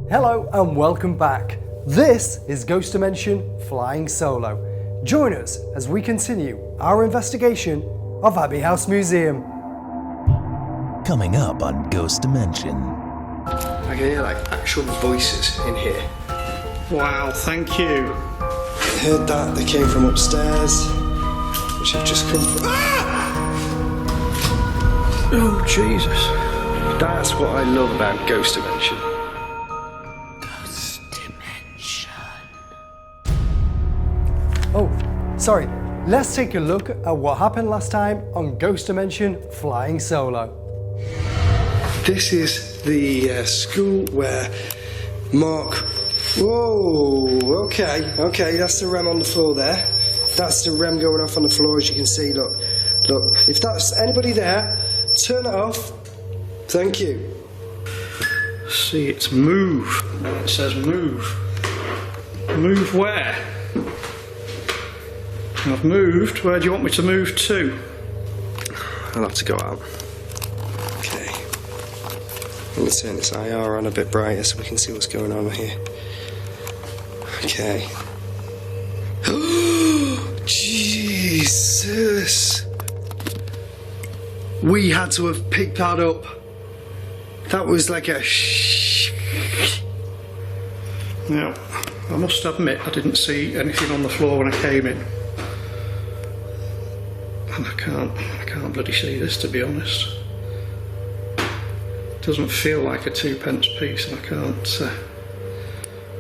Hello and welcome back. This is Ghost Dimension Flying Solo. Join us as we continue our investigation of Abbey House Museum. Coming up on Ghost Dimension. I can hear like actual voices in here. Wow, thank you. I heard that they came from upstairs, which have just come from. Ah! Oh Jesus! That's what I love about Ghost Dimension. Ghost Dimension. Oh, sorry. Let's take a look at what happened last time on Ghost Dimension Flying Solo. This is the school where Mark. Whoa, okay, that's the REM on the floor there. That's the REM going off on the floor, as you can see. Look, if that's anybody there, turn it off. Thank you. See, it's move. It says move. Move where? I've moved. Where do you want me to move to? I'll have to go out. Okay. Let me turn this IR on a bit brighter so we can see what's going on here. Okay. Jesus! We had to have picked that up. That was like a Now, I must admit I didn't see anything on the floor when I came in. And I can't bloody see this, to be honest. It doesn't feel like a 2p piece, and I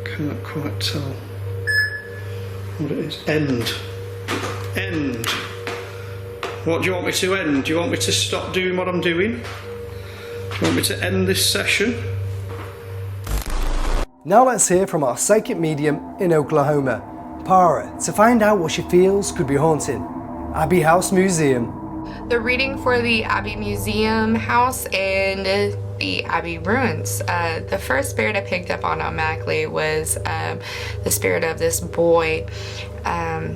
can't quite tell what it is. End. What do you want me to end? Do you want me to stop doing what I'm doing? Do you want me to end this session? Now let's hear from our psychic medium in Oklahoma, Para, to find out what she feels could be haunting Abbey House Museum. The reading for the Abbey Museum house and the Abbey ruins. The first spirit I picked up on automatically was the spirit of this boy.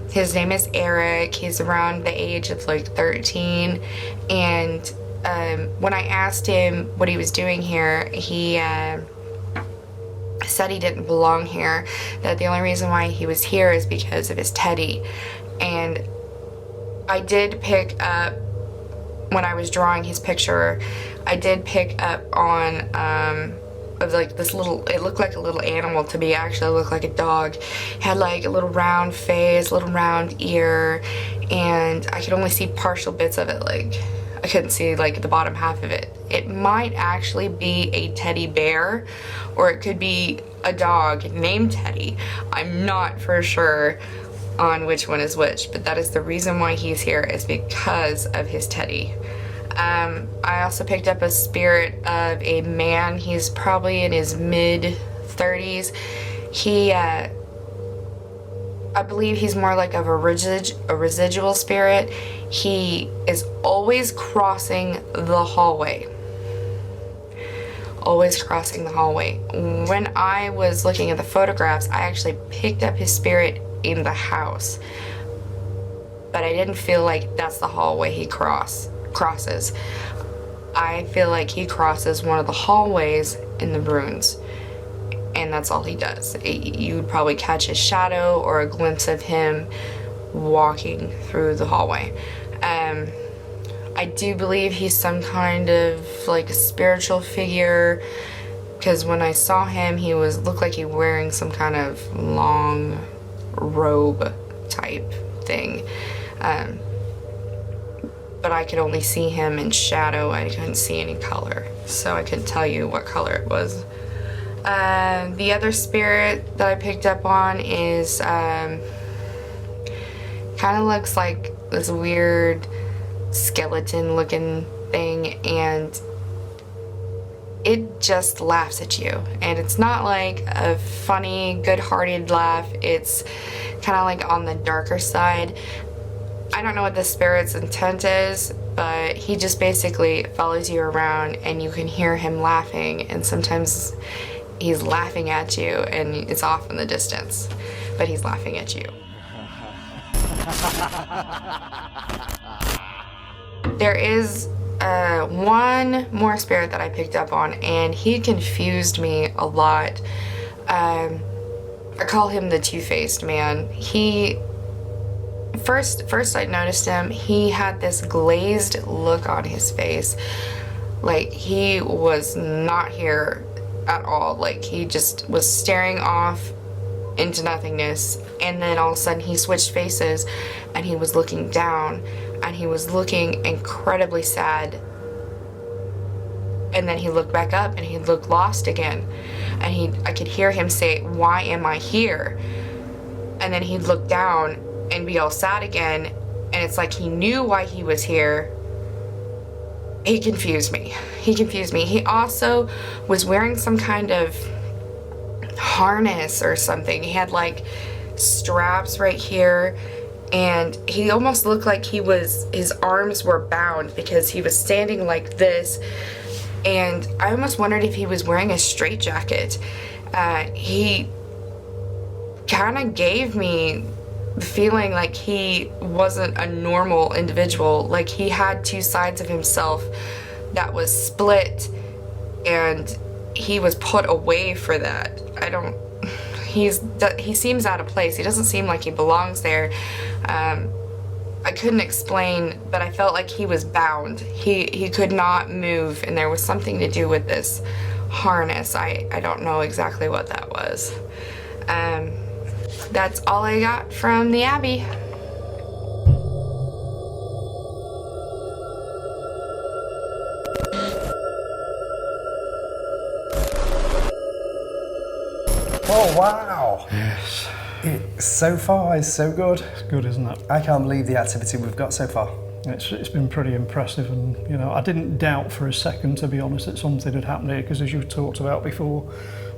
His name is Eric. He's around the age of like 13, and when I asked him what he was doing here, he said he didn't belong here, that the only reason why he was here is because of his teddy. And I did pick up, when I was drawing his picture, I did pick up on of like this little, it looked like a little animal to me. Actually, it looked like a dog. It had like a little round face, little round ear, and I could only see partial bits of it. Like I couldn't see like the bottom half of it. It might actually be a teddy bear, or it could be a dog named Teddy. I'm not for sure on which one is which, but that is the reason why he's here, is because of his teddy. I also picked up a spirit of a man. He's probably in his mid-30s. He, I believe he's more like of a residual spirit. He is always crossing the hallway. Always crossing the hallway. When I was looking at the photographs, I actually picked up his spirit in the house, but I didn't feel like that's the hallway he crosses. I feel like he crosses one of the hallways in the ruins, and that's all he does. You would probably catch his shadow or a glimpse of him walking through the hallway. I do believe he's some kind of like a spiritual figure, because when I saw him, he looked like he was wearing some kind of long robe type thing, but I could only see him in shadow. I couldn't see any color, so I couldn't tell you what color it was. The other spirit that I picked up on is kind of looks like this weird skeleton looking thing, and it just laughs at you. And it's not like a funny, good-hearted laugh. It's kind of like on the darker side. I don't know what the spirit's intent is, but he just basically follows you around, and you can hear him laughing, and sometimes he's laughing at you and it's off in the distance, but he's laughing at you. There is one more spirit that I picked up on, and he confused me a lot. I call him the two-faced man. He first I noticed him, he had this glazed look on his face, like he was not here at all. Like he just was staring off into nothingness, and then all of a sudden he switched faces and he was looking down and he was looking incredibly sad, and then he looked back up and he looked lost again, and I could hear him say, "Why am I here?" And then he'd look down and be all sad again, and it's like he knew why he was here. He confused me. He also was wearing some kind of harness or something. He had like straps right here, and he almost looked like his arms were bound because he was standing like this, and I almost wondered if he was wearing a straitjacket. He kind of gave me the feeling like he wasn't a normal individual, like he had two sides of himself that was split, and he was put away for that. He seems out of place. He doesn't seem like he belongs there. I couldn't explain, but I felt like he was bound. He could not move, and there was something to do with this harness. I don't know exactly what that was. That's all I got from the Abbey. Oh wow! Yes. So far is so good. It's good, isn't it? I can't believe the activity we've got so far. It's been pretty impressive, and you know, I didn't doubt for a second, to be honest, that something had happened here, because as you talked about before,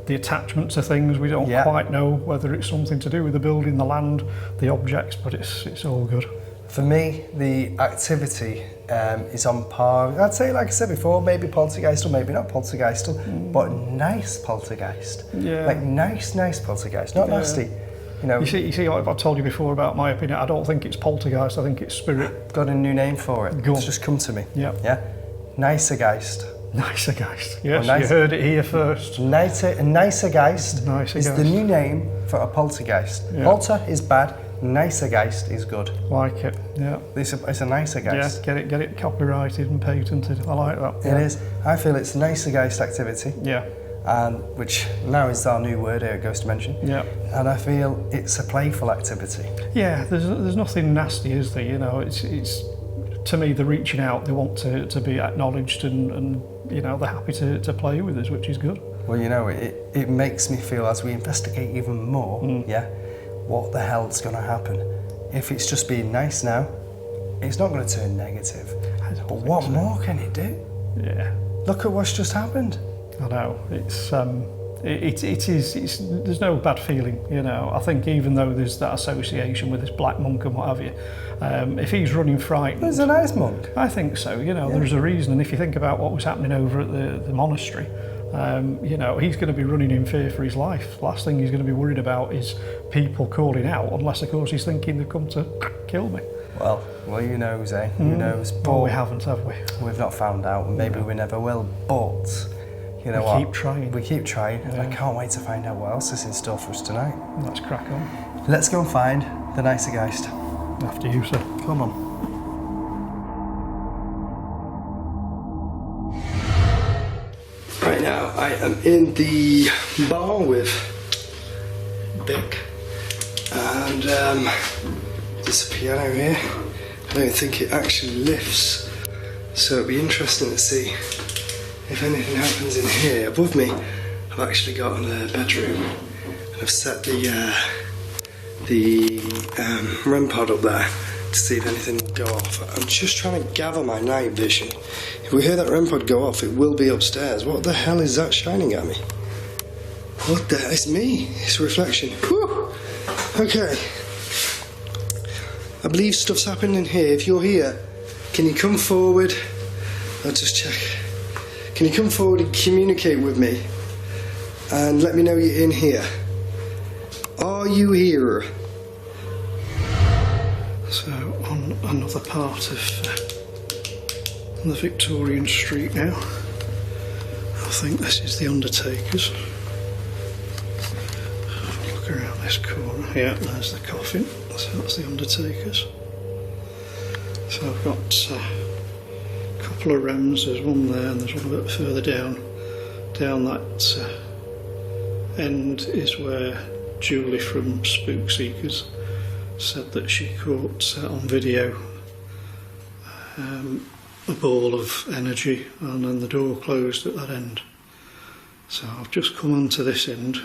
the attachment to things, we don't quite know whether it's something to do with the building, the land, the objects, but it's all good. For me, the activity is on par. I'd say, like I said before, maybe poltergeistal, maybe not poltergeistal, but nice poltergeist. Yeah. Like nice poltergeist, not nasty. You know, You see, like I've told you before about my opinion, I don't think it's poltergeist, I think it's spirit. got a new name for it. Go on. It's just come to me. Yeah. Yeah. Nicergeist. Nicergeist. Yes, you heard it here first. Nicergeist is the Nicergeist. new name for a poltergeist. Yeah. Polter is bad, nicergeist is good. Like it, yeah. It's a nicergeist. Yeah, get it copyrighted and patented. I like that. It is. I feel it's nicergeist activity. Yeah. And which now is our new word here at Ghost Dimension. Yeah. And I feel it's a playful activity. Yeah, there's nothing nasty, is there? You know, it's to me, they're reaching out, they want to be acknowledged, and you know, they're happy to play with us, which is good. Well, you know, it makes me feel, as we investigate even more, what the hell's going to happen? If it's just being nice now, it's not going to turn negative. But what more can it do? Yeah. Look at what's just happened. I know, it's there's no bad feeling, you know. I think even though there's that association with this black monk and what have you, if he's running frightened... He's a nice monk. I think so, you know, there's a reason, and if you think about what was happening over at the monastery, you know, he's going to be running in fear for his life. Last thing he's going to be worried about is people calling out, unless of course he's thinking they've come to kill me. Well, who knows, eh? Who knows? But Well, we haven't, have we? we've not found out, and maybe we never will, but... You know what? Keep trying. We keep trying, and I can't wait to find out what else is in store for us tonight. Let's crack on. Let's go and find the Nicergeist. After you, sir. Come on. Right now, I am in the bar with Beck, and there's a piano here. I don't think it actually lifts, so it'll be interesting to see if anything happens in here. Above me, I've actually got a bedroom, and I've set the REM pod up there to see if anything will go off. I'm just trying to gather my night vision. If we hear that REM pod go off, it will be upstairs. What the hell is that shining at me? What the hell? It's me. It's a reflection. Whew. Okay. I believe stuff's happened in here. If you're here, can you come forward? I'll just check. Can you come forward and communicate with me? And let me know you're in here. Are you here? So, on another part of on the Victorian street now. I think this is the undertaker's. Look around this corner. Yeah, there's the coffin. So that's the undertaker's. So I've got a couple of rems. There's one there and there's one a bit further down. Down that end is where Julie from Spook Seekers said that she caught on video a ball of energy, and then the door closed at that end. So I've just come onto this end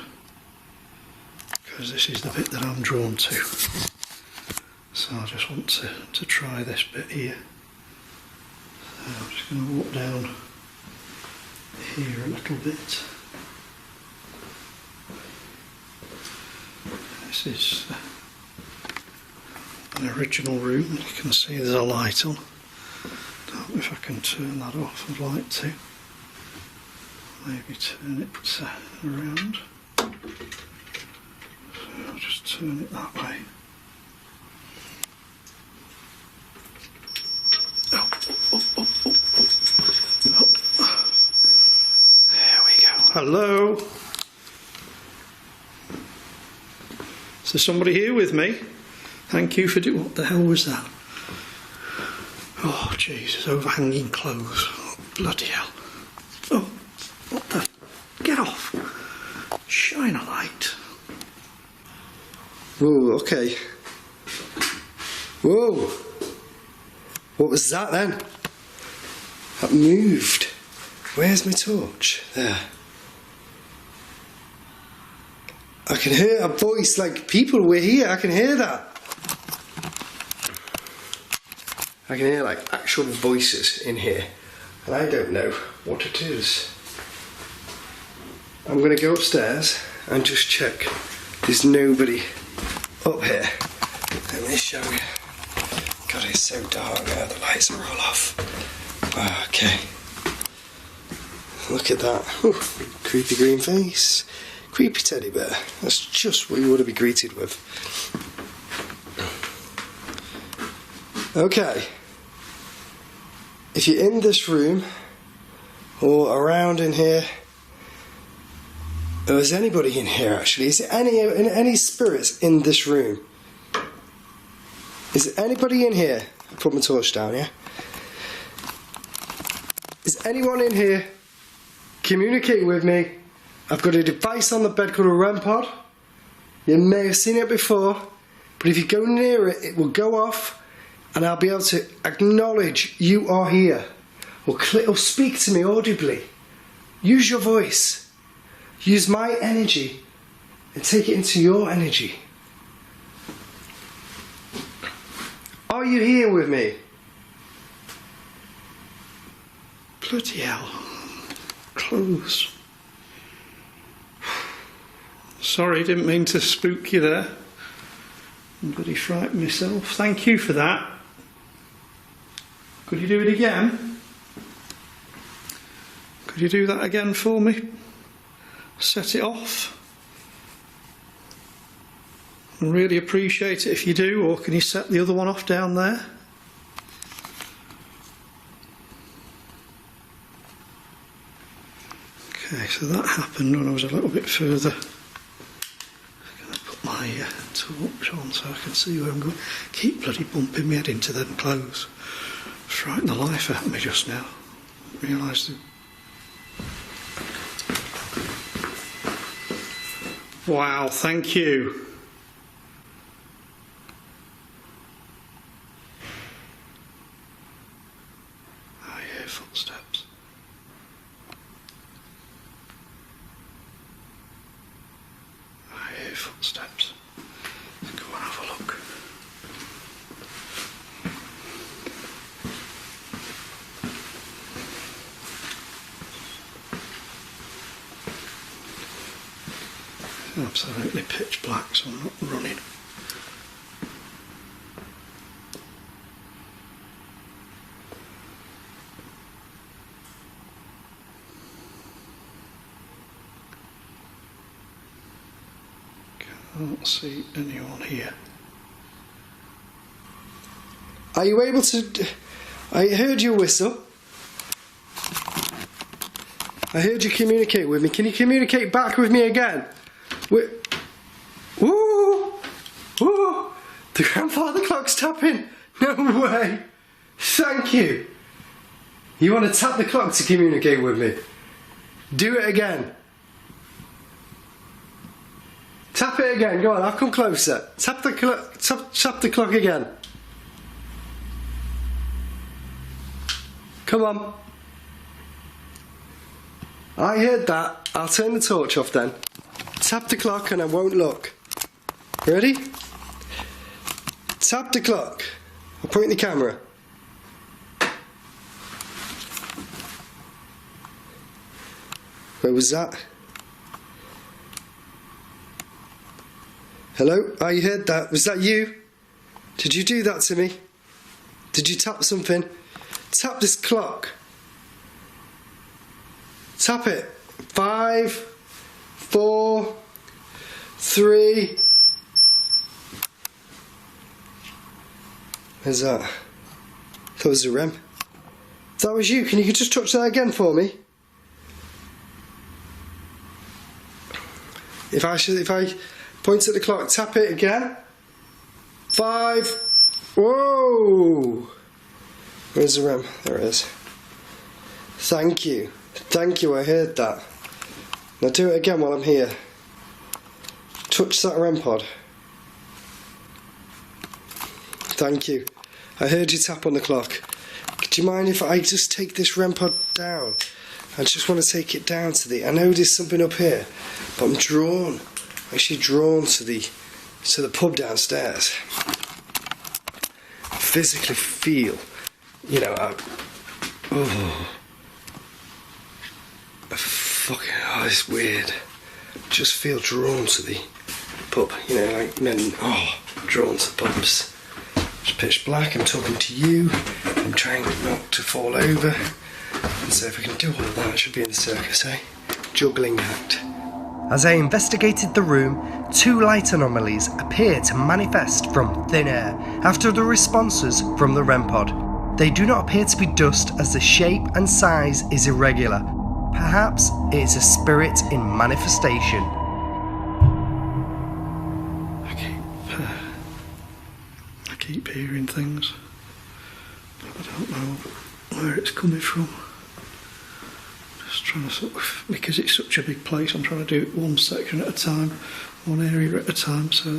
because this is the bit that I'm drawn to. So I just want to try this bit here. So I'm just going to walk down here a little bit. This is an original room. You can see there's a light on. Don't know if I can turn that off. I'd like to. Maybe turn it around. So I'll just turn it that way. There we go. Hello. Is there somebody here with me? Thank you for doing. What the hell was that? Oh Jesus! Overhanging clothes. Oh, bloody hell! Oh, what the? Get off! Shine a light. Whoa, okay. Whoa! What was that then? That moved. Where's my torch? There. I can hear a voice like people were here. I can hear that. I can hear like actual voices in here. And I don't know what it is. I'm going to go upstairs and just check there's nobody up here. Let me show you. God, it's so dark now. The lights are all off. Okay. Look at that. Ooh, creepy green face. Creepy teddy bear. That's just what you want to be greeted with. Okay. If you're in this room or around in here, or is anybody in here actually? Is there any spirits in this room? Is there anybody in here? I'll put my torch down, yeah? Is anyone in here communicating with me? I've got a device on the bed called a REM pod. You may have seen it before, but if you go near it, it will go off and I'll be able to acknowledge you are here. Or speak to me audibly. Use your voice. Use my energy and take it into your energy. Are you here with me? Bloody hell. Clothes. Sorry, didn't mean to spook you there. I'm bloody frightened myself. Thank you for that. Could you do it again? Could you do that again for me? Set it off. I really appreciate it if you do, or can you set the other one off down there? Okay, so that happened when I was a little bit further. I'm going to put my torch on so I can see where I'm going. Keep bloody bumping my head into them clothes. Frightened the life out of me just now. Realised it. Wow, thank you. I hear footsteps. I hear footsteps. Let's go and have a look. Absolutely pitch black, so I'm not running. Can't see anyone here. Are you able to... I heard your whistle. I heard you communicate with me. Can you communicate back with me again? Woo! Woo! The grandfather clock's tapping. No way. Thank you. You want to tap the clock to communicate with me? Do it again. Tap it again. Go on, I'll come closer. Tap the clock again. Come on. I heard that. I'll turn the torch off then. Tap the clock and I won't look. Ready? Tap the clock. I'll point the camera. Where was that? Hello? I heard that. Was that you? Did you do that to me? Did you tap something? Tap this clock. Tap it. 5, 4, 3. Where's that? I thought it was a REM. If that was you, can you just touch that again for me? If I point at the clock, tap it again. 5. Whoa! Where's the REM? There it is. Thank you. Thank you, I heard that. Now do it again while I'm here. Touch that REM pod. Thank you. I heard you tap on the clock. Do you mind if I just take this REM pod down? I just want to take it down to the... I know there's something up here, but I'm drawn. I'm actually drawn to the pub downstairs. I physically feel, you know, it's weird. Just feel drawn to the pub, you know, like men, drawn to the pubs. It's pitch black, I'm talking to you, I'm trying not to fall over, and so if I can do all of that, I should be in the circus, eh? Juggling act. As I investigated the room, 2 light anomalies appear to manifest from thin air after the responses from the REM pod. They do not appear to be dust as the shape and size is irregular. Perhaps it is a spirit in manifestation. I keep hearing things, but I don't know where it's coming from. Just trying to because it's such a big place, I'm trying to do it one section at a time, one area at a time, so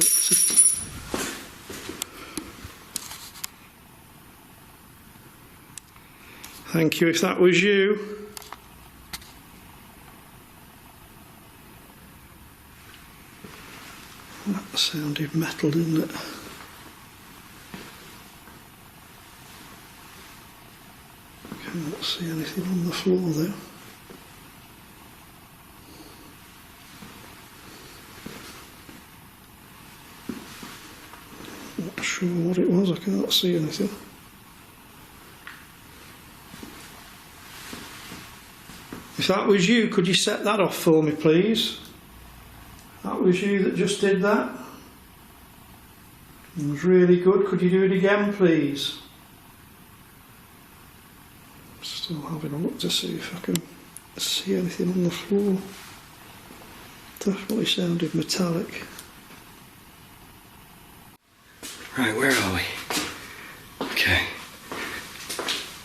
thank you if that was you. That sounded metal, didn't it? Can't see anything on the floor there. Not sure what it was, I can't see anything. If that was you, could you set that off for me, please? That was you that just did that. It was really good. Could you do it again, please? Still having a look to see if I can see anything on the floor. Definitely sounded metallic. Right, where are we? Okay.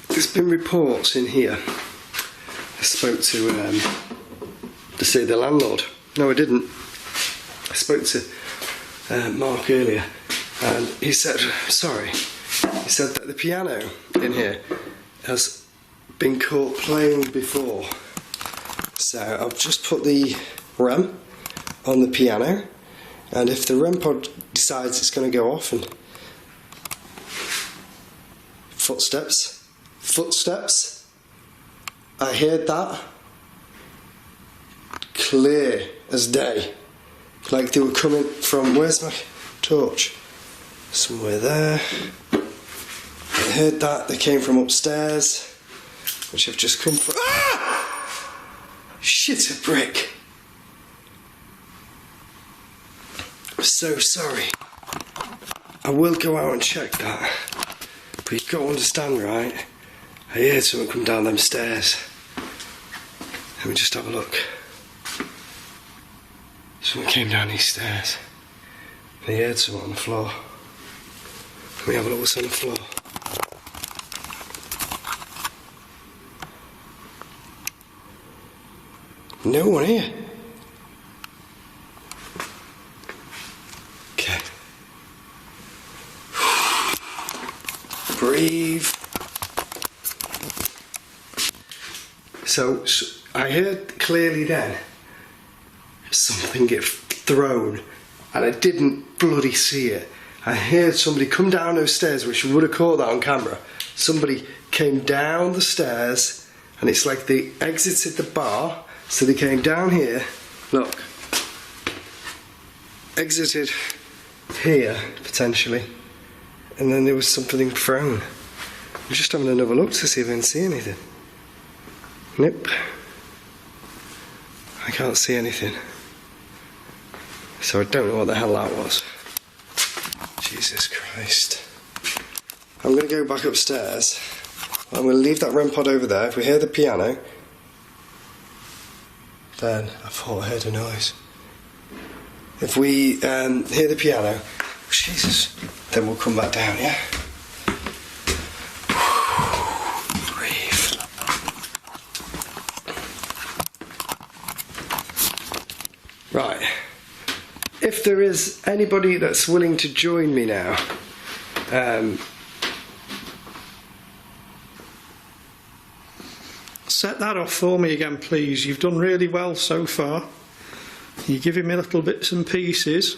There's been reports in here. I spoke to the landlord. No, I didn't. I spoke to Mark earlier, and he said, he said that the piano in here has been caught playing before. So I've just put the REM on the piano, and if the REM pod decides it's going to go off, and footsteps, I heard that clear as day. Like they were coming from, where's my torch? Somewhere there. I heard that, they came from upstairs, which I've just come from. Ah! Shit, a brick. I'm so sorry. I will go out and check that. But you've got to understand, right? I heard someone come down them stairs. And me just have a look. Someone came down these stairs. They heard someone on the floor. Let me have a look what's on the floor. No one here. Okay. Breathe. So I heard clearly then something get thrown, and I didn't bloody see it. I heard somebody come down those stairs, which would have caught that on camera. Somebody came down the stairs, and it's like they exited the bar, so they came down here, look, exited here, potentially, and then there was something thrown. I'm just having another look to see if I can see anything. Nope. I can't see anything. So I don't know what the hell that was. Jesus Christ. I'm going to go back upstairs. I'm going to leave that REM pod over there. If we hear the piano, then I thought I heard a noise. If we hear the piano, Jesus, then we'll come back down, yeah? Breathe. Right. If there is anybody that's willing to join me now, set that off for me again, please. You've done really well so far. You're giving me little bits and pieces,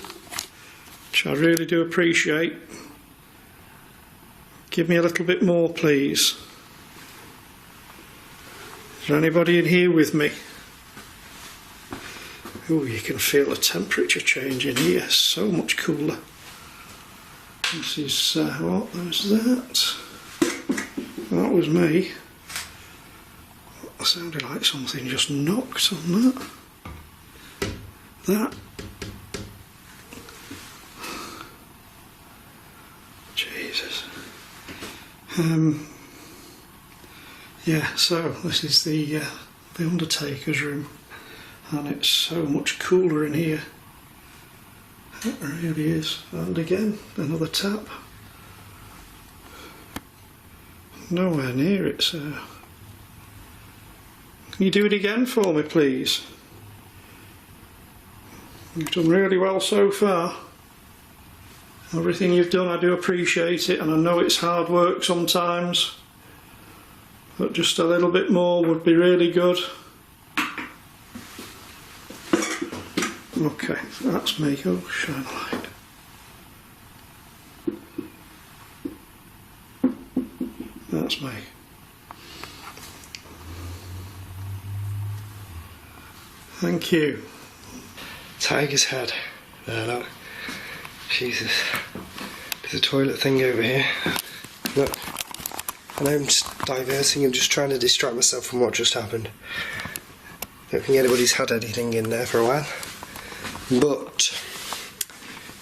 which I really do appreciate. Give me a little bit more, please. Is there anybody in here with me? Oh, you can feel the temperature change in here. So much cooler. This is what was that? That was me. It sounded like something just knocked on that. That. Jesus. Yeah, so this is the Undertaker's room, and it's so much cooler in here. It really is. And again, another tap. Nowhere near it, so. Can you do it again for me, please? You've done really well so far. Everything you've done, I do appreciate it, and I know it's hard work sometimes, but just a little bit more would be really good. Okay, that's me. Oh, shine a light. That's me. Thank you. Tiger's head. There, look. Jesus. There's a toilet thing over here. Look. And I'm just diverting, I'm just trying to distract myself from what just happened. Don't think anybody's had anything in there for a while. But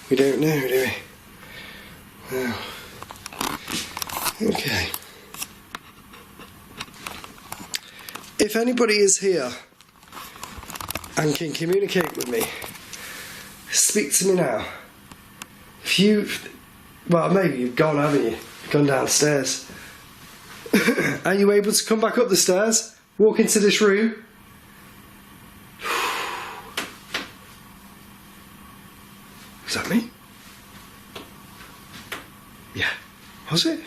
we don't know, do we? Wow. Okay. If anybody is here and can communicate with me, speak to me now. If you've, well, maybe you've gone, haven't you? You've gone downstairs. Are you able to come back up the stairs? Walk into this room? Was that me? Yeah. Was it?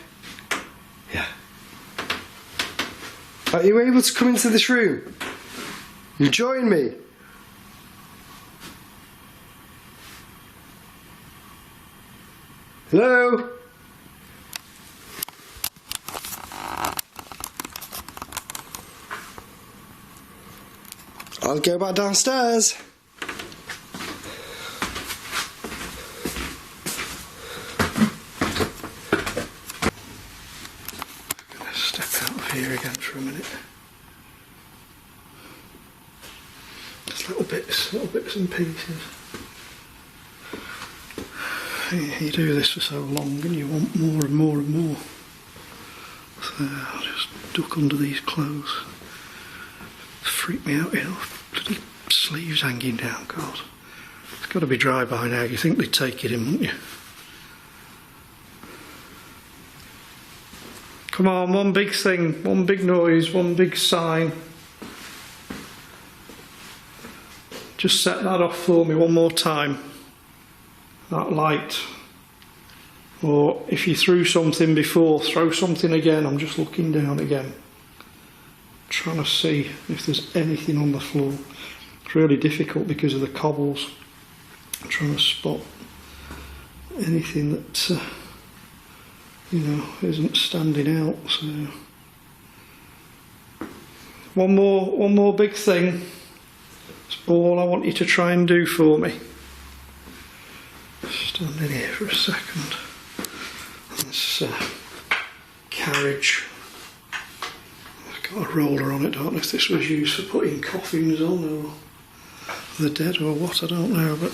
Yeah. Are you able to come into this room? You join me? Hello? I'll go back downstairs. I'm going to step out of here again for a minute. Just little bits and pieces. You do this for so long and you want more and more and more. So I'll just duck under these clothes. Freak me out, you know. Bloody sleeves hanging down, God. It's got to be dry by now. You think they'd take it in, wouldn't you? Come on, one big thing, one big noise, one big sign. Just set that off for me one more time. That light. Or if you threw something before, throw something again. I'm just looking down again. Trying to see if there's anything on the floor. It's really difficult because of the cobbles. I'm trying to spot anything that you know, isn't standing out. So one more big thing. That's all I want you to try and do for me. Stand in here for a second. This carriage. It's got a roller on it. Don't know if this was used for putting coffins on or the dead or what, I don't know, but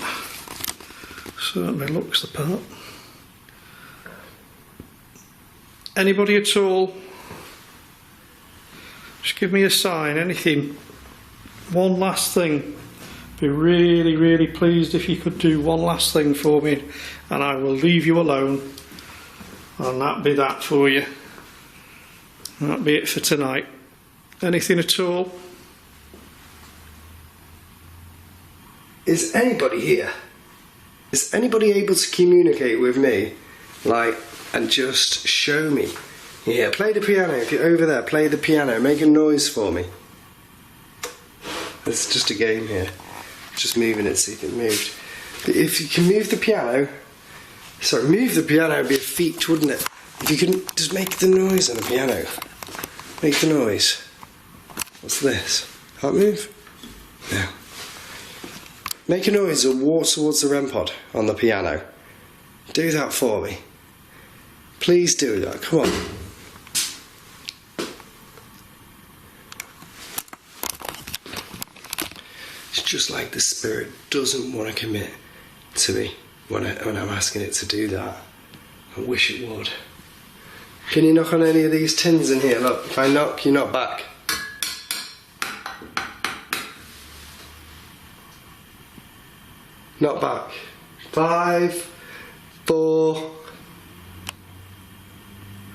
certainly looks the part. Anybody at all? Just give me a sign, anything. One last thing. Be really, really pleased if you could do one last thing for me, and I will leave you alone. And that'll be that for you. That'll be it for tonight. Anything at all? Is anybody here? Is anybody able to communicate with me? Like, and just show me? Yeah, play the piano. If you're over there, play the piano. Make a noise for me. It's just a game here. Just moving it, see if it moved. But if you can move the piano, sorry, move the piano would be a feat, wouldn't it? If you can just make the noise on the piano. Make the noise. What's this? Can't move? No. Make a noise or walk towards the REM pod on the piano. Do that for me. Please do that, come on. It's just like the spirit doesn't want to commit to me when I'm asking it to do that. I wish it would. Can you knock on any of these tins in here? Look, if I knock, you knock back. Knock back. 5, 4.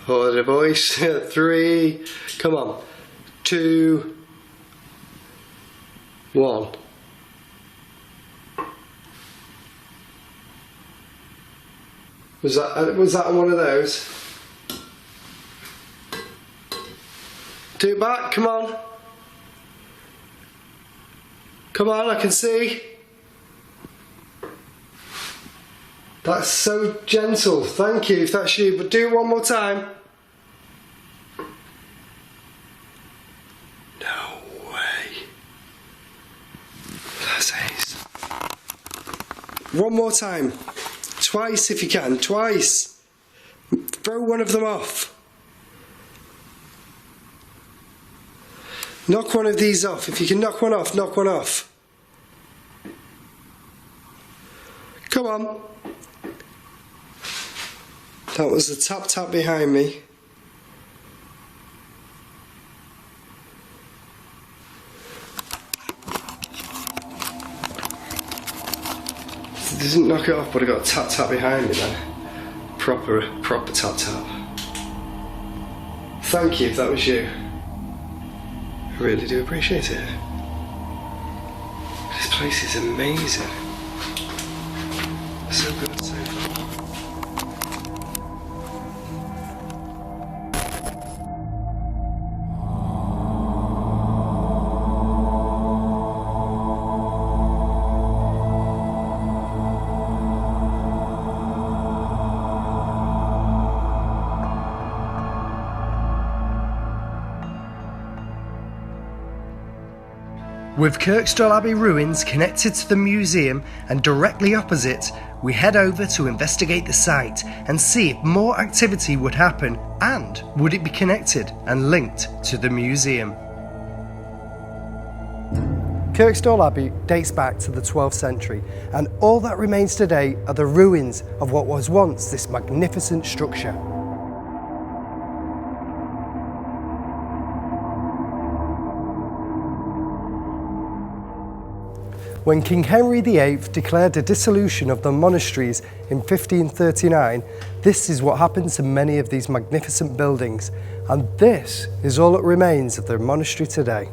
Hold the voice. 3. Come on. 2. 1. Was that one of those? Do it back, come on. Come on, I can see. That's so gentle, thank you if that's you, but do it one more time. No way. That's ace. One more time. Twice if you can, twice. Throw one of them off. Knock one of these off. If you can knock one off, knock one off. Come on. That was the tap tap behind me. It doesn't knock it off, but I got a tap tap behind me then. Proper tap tap. Thank you if that was you. I really do appreciate it. This place is amazing. So good so far. With Kirkstall Abbey ruins connected to the museum and directly opposite, we head over to investigate the site and see if more activity would happen and would it be connected and linked to the museum. Kirkstall Abbey dates back to the 12th century, and all that remains today are the ruins of what was once this magnificent structure. When King Henry VIII declared a dissolution of the monasteries in 1539, this is what happened to many of these magnificent buildings, and this is all that remains of the monastery today.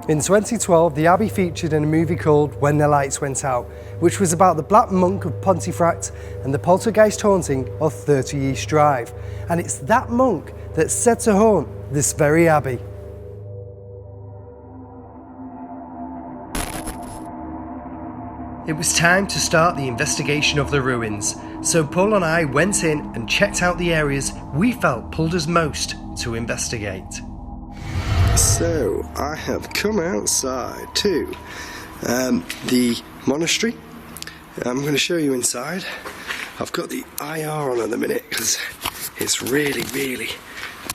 In 2012, the Abbey featured in a movie called When the Lights Went Out, which was about the Black Monk of Pontefract and the poltergeist haunting of 30 East Drive. And it's that monk that's said to haunt this very abbey. It was time to start the investigation of the ruins, so Paul and I went in and checked out the areas we felt pulled us most to investigate. So, I have come outside to the monastery. I'm going to show you inside. I've got the IR on at the minute because it's really, really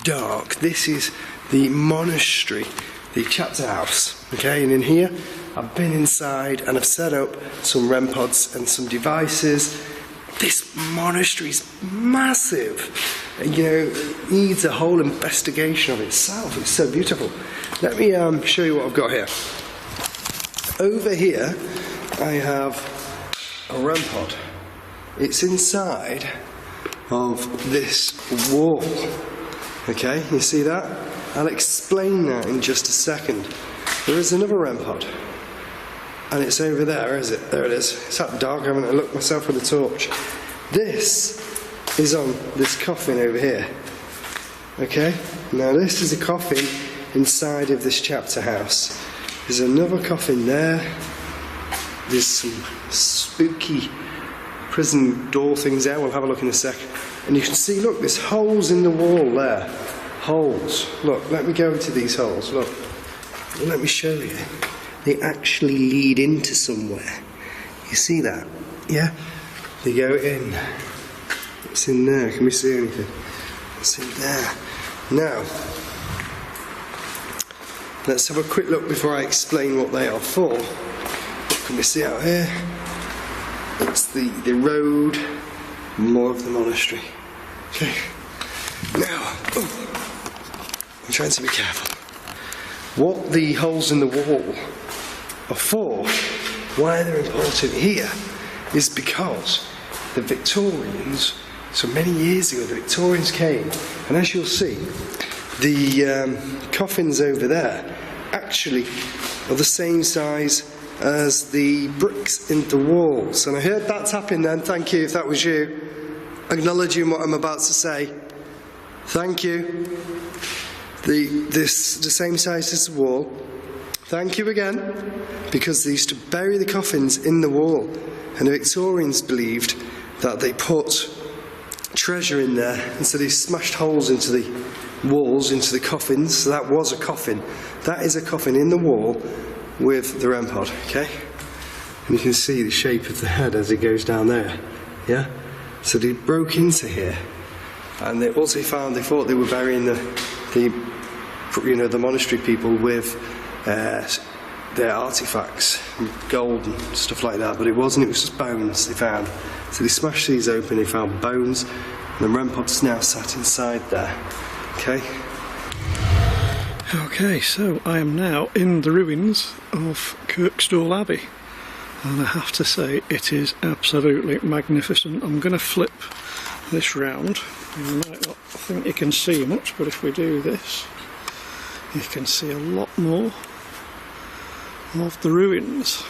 dark. This is the monastery, the chapter house. Okay, and in here, I've been inside and I've set up some REM pods and some devices. This monastery is massive. You know, it needs a whole investigation of itself. It's so beautiful. Let me show you what I've got here. Over here, I have a REM pod. It's inside of this wall. Okay, you see that? I'll explain that in just a second. There is another REM pod. And it's over there, is it? There it is. It's that dark, I haven't looked myself with a torch. This is on this coffin over here. Okay? Now this is a coffin inside of this chapter house. There's another coffin there. There's some spooky prison door things there. We'll have a look in a sec. And you can see, look, there's holes in the wall there. Holes. Look, let me go into these holes. Look. Let me show you. They actually lead into somewhere. You see that? Yeah? They go in. It's in there. Can we see anything? It's in there. Now, let's have a quick look before I explain what they are for. What can we see out here? It's the road, more of the monastery. Okay. Now, I'm trying to be careful. What the holes in the wall are for, why they're important here, is because the Victorians, so many years ago, the Victorians came, and as you'll see, the coffins over there actually are the same size as the bricks in the walls. And I heard that tapping then, thank you if that was you, acknowledging what I'm about to say. Thank you. The same size as the wall. Thank you again, because they used to bury the coffins in the wall, and the Victorians believed that they put treasure in there, and so they smashed holes into the walls, into the coffins. So that was a coffin. That is a coffin in the wall with the REM pod, okay? And you can see the shape of the head as it goes down there, yeah? So they broke into here, and they also found, they thought they were burying the monastery people with their artifacts, gold and stuff like that, but it wasn't, it was just bones they found. So they smashed these open, they found bones, and the REM pod's now sat inside there, okay? Okay, so I am now in the ruins of Kirkstall Abbey, and I have to say it is absolutely magnificent. I'm going to flip this round. You might not think you can see much, but if we do this, you can see a lot more of the ruins.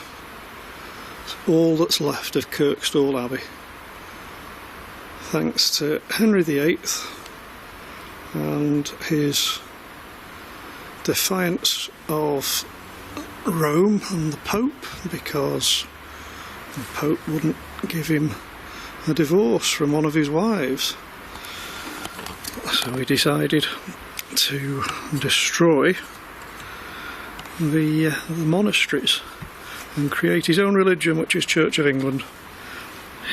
It's all that's left of Kirkstall Abbey, thanks to Henry VIII and his defiance of Rome and the Pope, because the Pope wouldn't give him a divorce from one of his wives. So he decided to destroy the monasteries and create his own religion, which is Church of England.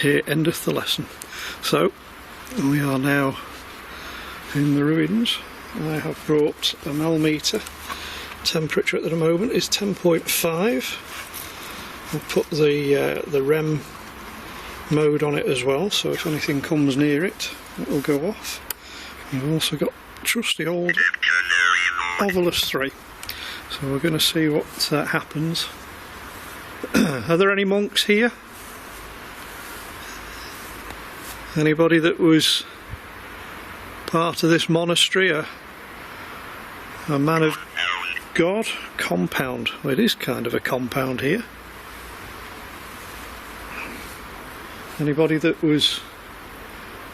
Here endeth the lesson. So we are now in the ruins. I have brought a meter. Temperature at the moment is 10.5. I'll put the REM mode on it as well, so if anything comes near it, it will go off. You've also got trusty old Ovilus 3. So we're going to see what happens. Are there any monks here? Anybody that was part of this monastery? A man of God? Compound. Well, it is kind of a compound here. Anybody that was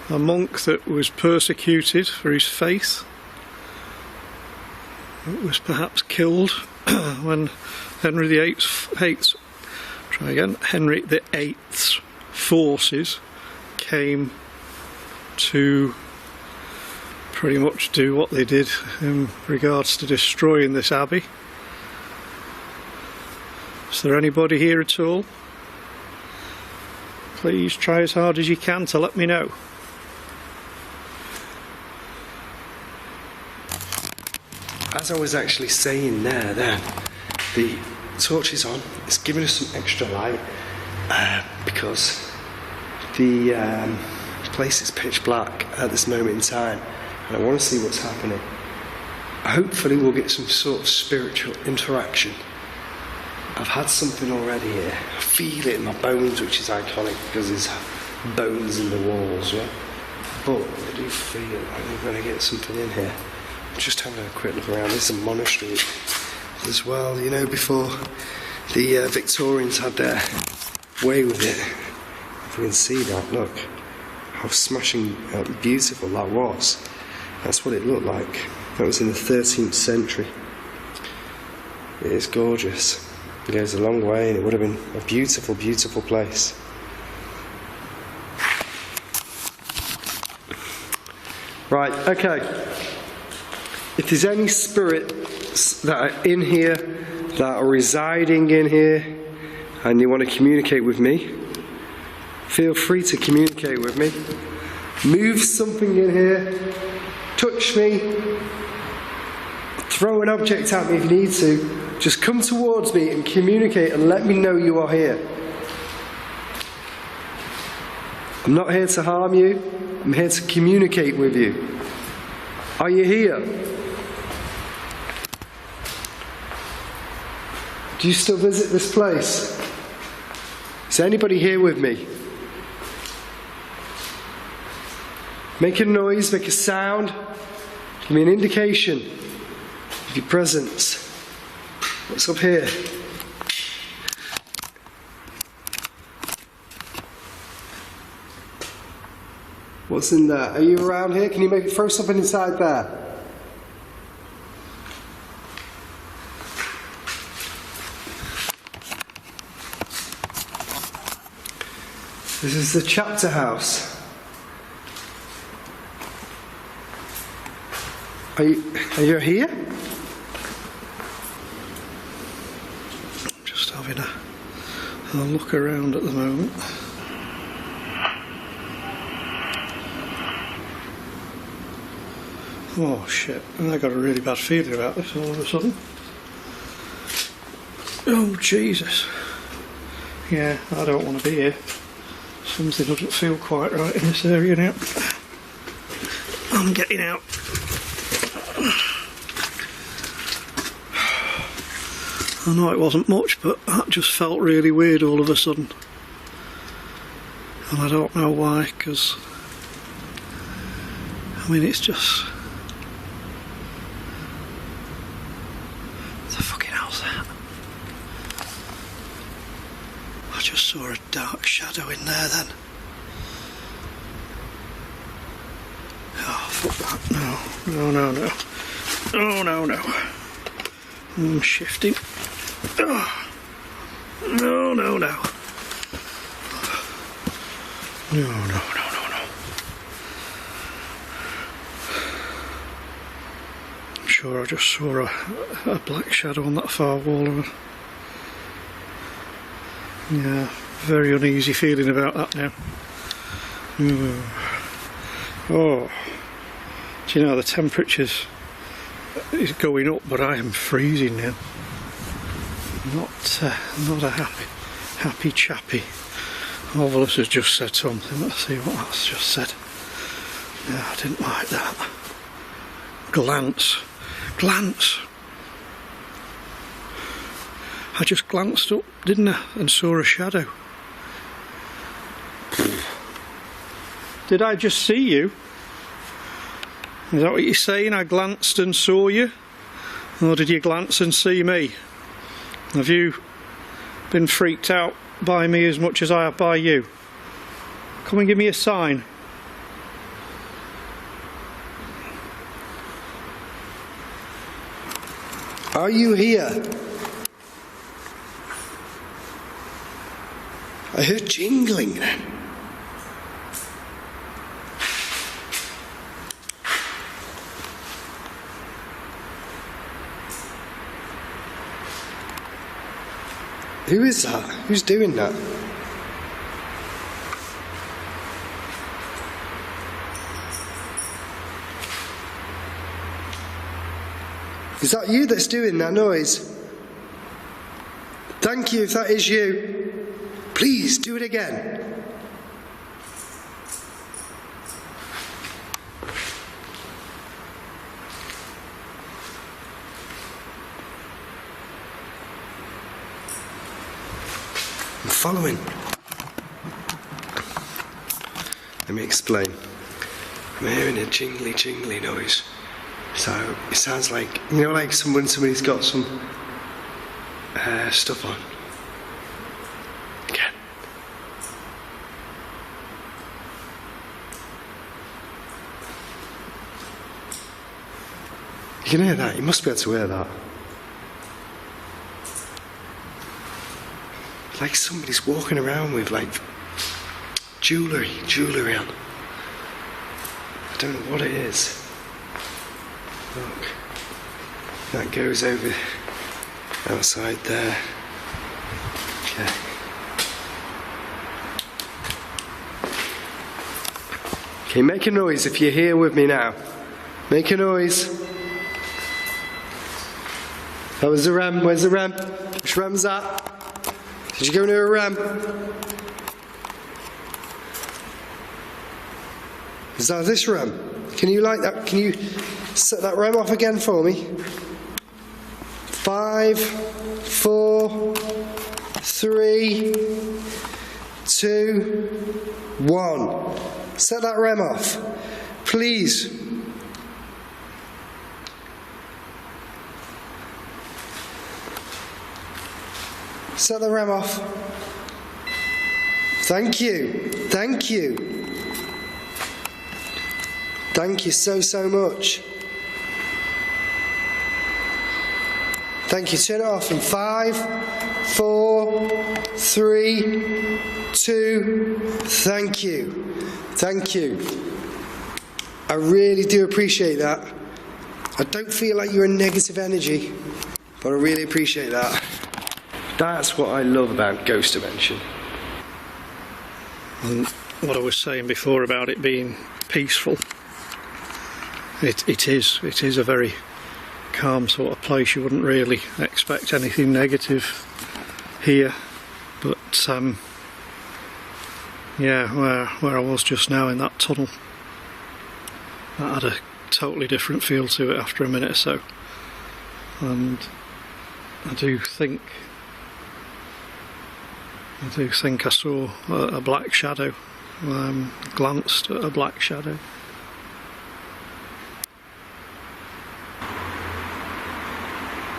a monk that was persecuted for his faith? That was perhaps killed when Henry VIII's forces came to pretty much do what they did in regards to destroying this abbey. Is there anybody here at all? Please try as hard as you can to let me know. As I was actually saying there, the torch is on. It's giving us some extra light because the place is pitch black at this moment in time, and I want to see what's happening. Hopefully we'll get some sort of spiritual interaction. I've had something already here. I feel it in my bones, which is iconic because there's bones in the walls, yeah? But I do feel like we're going to get something in here. Just having a quick look around. There's a monastery as well, you know, before the Victorians had their way with it. If we can see that, look how smashing beautiful that was. That's what it looked like. That was in the 13th century. It is gorgeous. It goes a long way, and it would have been a beautiful, beautiful place. Right, okay. If there's any spirits that are in here, that are residing in here, and you want to communicate with me, feel free to communicate with me. Move something in here, touch me, throw an object at me if you need to. Just come towards me and communicate and let me know you are here. I'm not here to harm you, I'm here to communicate with you. Are you here? Do you still visit this place? Is anybody here with me? Make a noise, make a sound. Give me an indication of your presence. What's up here? What's in there? Are you around here? Can you throw something inside there? This is the chapter house. Are you here? I'm just having a look around at the moment. Oh shit, I got a really bad feeling about this all of a sudden. Oh Jesus. Yeah, I don't want to be here. Something doesn't feel quite right in this area now. I'm getting out. I know it wasn't much, but that just felt really weird all of a sudden. And I don't know why, because I mean it's just... What the fucking hell's that? I just saw a dark shadow in there then. Oh fuck that, no. No. I'm shifting. Oh. No. No. I'm sure I just saw a black shadow on that far wall. Yeah, very uneasy feeling about that now. Oh, do you know the temperature's is going up, but I am freezing now. Not a happy chappy. Ovilus has just said something. Let's see what that's just said. Yeah, I didn't like that. Glance. glance. I just glanced up, didn't I, and saw a shadow. Did I just see you? Is that what you're saying? I glanced and saw you? Or did you glance and see me? Have you been freaked out by me as much as I have by you? Come and give me a sign. Are you here? I heard jingling then. Who is that? Who's doing that? Is that you that's doing that noise? Thank you if that is you. Please do it again. I'm following. Let me explain. I'm hearing a jingly noise. So it sounds like, you know, like somebody's got some stuff on. Again. You can hear that. You must be able to hear that. Like somebody's walking around with like jewellery on. I don't know what it is. Look, that goes over outside there. Okay. Okay, make a noise if you're here with me now. Make a noise. That was the ram. Where's the ram? Which ram's that? Did you go near a ram? Is that this ram? Can you like that? Can you set that ram off again for me? 5, 4, 3, 2, 1. Set that ram off, please. Set the ram off. Thank you. Thank you. Thank you so much. Thank you. Turn it off in 5, 4, 3, 2. Thank you. Thank you. I really do appreciate that. I don't feel like you're a negative energy, but I really appreciate that. That's what I love about Ghost Dimension. And what I was saying before about it being peaceful, it is a very calm sort of place. You wouldn't really expect anything negative here, but yeah, where I was just now in that tunnel, that had a totally different feel to it after a minute or so, and I do think I saw a black shadow, glanced at a black shadow.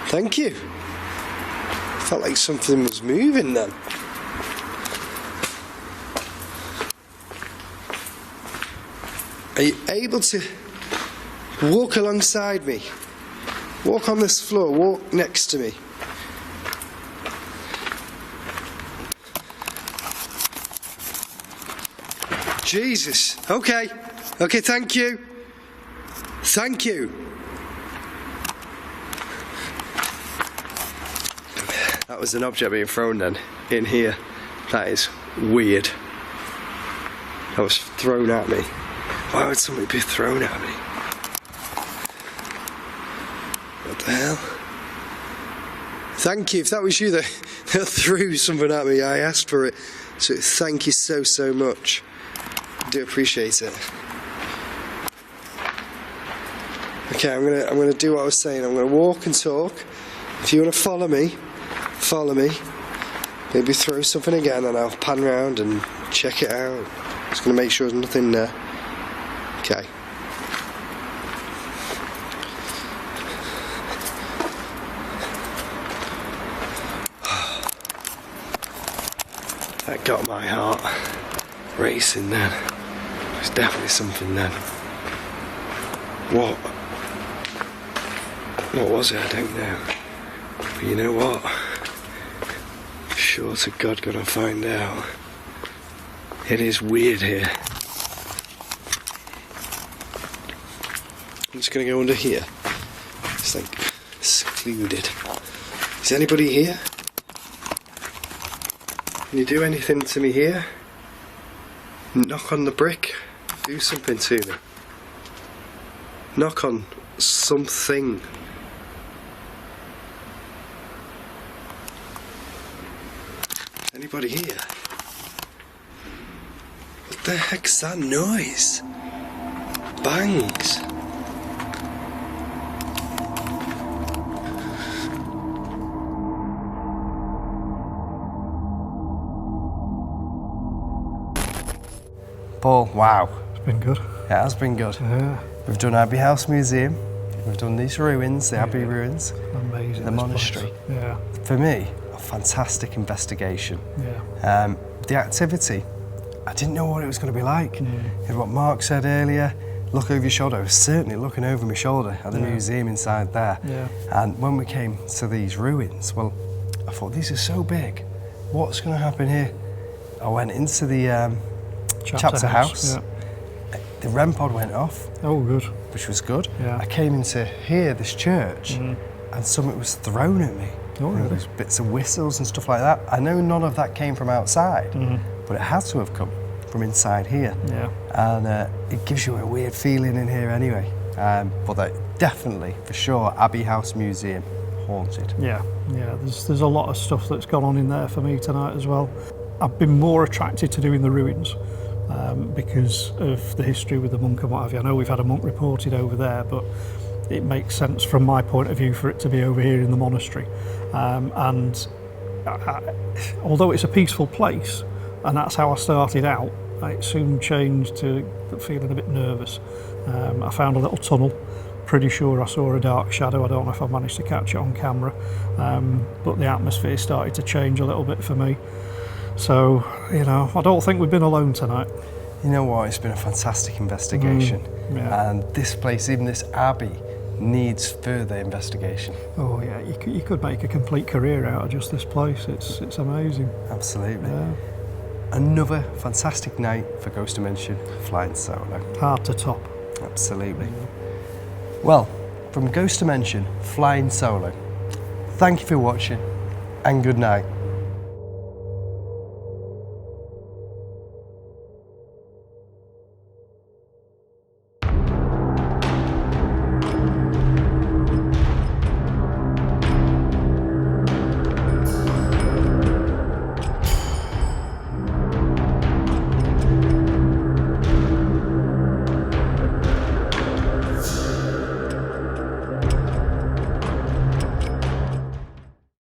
Thank you. Felt like something was moving then. Are you able to walk alongside me? Walk on this floor, walk next to me. Jesus. Okay. Okay, thank you. Thank you. That was an object being thrown then, in here. That is weird. That was thrown at me. Why would somebody be thrown at me? What the hell? Thank you. If that was you that threw something at me, I asked for it. So thank you so much. I do appreciate it. Okay, I'm gonna do what I was saying. I'm gonna walk and talk. If you want to follow me. Maybe throw something again, and I'll pan round and check it out. Just gonna make sure there's nothing there. Okay. That got my heart racing then. There's definitely something then. What was it? I don't know. But you know what? Sure to God gonna find out. It is weird here. I'm just gonna go under here. It's like secluded. Is anybody here? Can you do anything to me here? Knock on the brick. Do something to me. Knock on something. Anybody here? What the heck's that noise? Bangs. Paul, wow. It's been good. It has been good. Yeah. We've done Abbey House Museum. We've done these ruins, the Abbey ruins. Amazing. The this monastery. place. Yeah. For me, a fantastic investigation. Yeah. The activity, I didn't know what it was going to be like. And what Mark said earlier, look over your shoulder. I was certainly looking over my shoulder at the museum inside there. Yeah. And when we came to these ruins, well, I thought, these are so big. What's going to happen here? I went into the chapter house. Yeah. The REM pod went off. Oh, good. Which was good. Yeah. I came into here, this church, and something was thrown at me. Oh, really? There's bits of whistles and stuff like that. I know none of that came from outside, but it had to have come from inside here. Yeah. And it gives you a weird feeling in here anyway. But definitely, for sure, Abbey House Museum, haunted. Yeah. There's a lot of stuff that's gone on in there for me tonight as well. I've been more attracted to doing the ruins because of the history with the monk and what have you. I know we've had a monk reported over there, but it makes sense from my point of view for it to be over here in the monastery. Although it's a peaceful place, and that's how I started out, it soon changed to feeling a bit nervous. I found a little tunnel. Pretty sure I saw a dark shadow. I don't know if I managed to catch it on camera, but the atmosphere started to change a little bit for me. So, I don't think we've been alone tonight. You know what? It's been a fantastic investigation. Yeah. And this place, even this abbey, needs further investigation. Oh yeah, you could make a complete career out of just this place. It's amazing. Absolutely. Yeah. Another fantastic night for Ghost Dimension flying solo. Hard to top. Absolutely. Well, from Ghost Dimension flying solo, thank you for watching and good night.